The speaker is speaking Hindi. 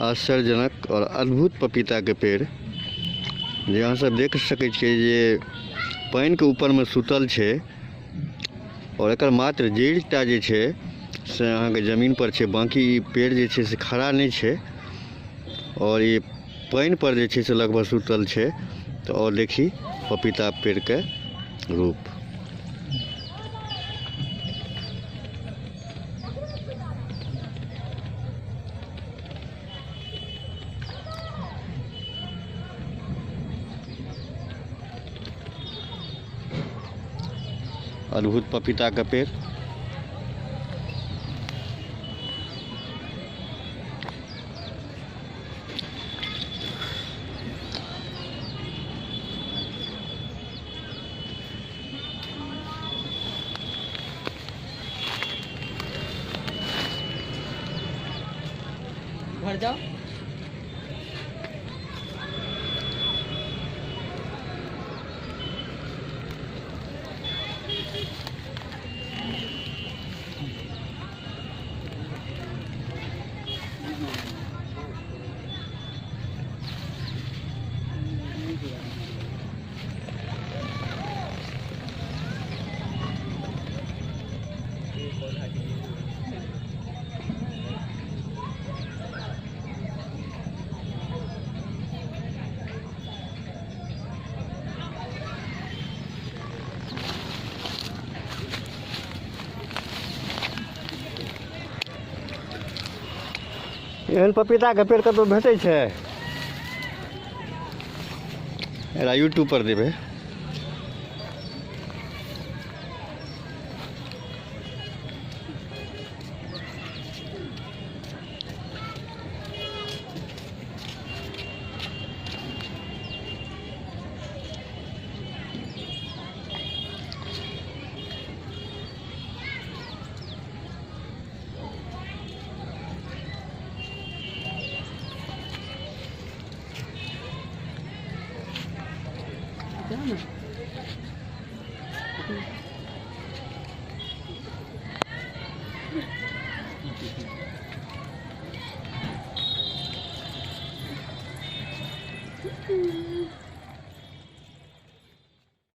आश्चर्यजनक और अद्भुत पपीता के पेड़ जे अहाँ सब देख सकै छियै जे पानि के ऊपर में सुतल छै और एकर मात्र जड़िटा जे छै से अहाँ के जमीन पर छै, बाकी पेड़ जे छै से खड़ा नहीं छै और ये पानि पर जे छै से लगभग सुतल छै। तो और देखी पपीता पेड़ के रूप। अद्भुत पपीता का पेड़। घर जाओ। एहन पपीता के पेड़ कतौ भेटै छै? एकरा यूट्यूब पर देबै। क्या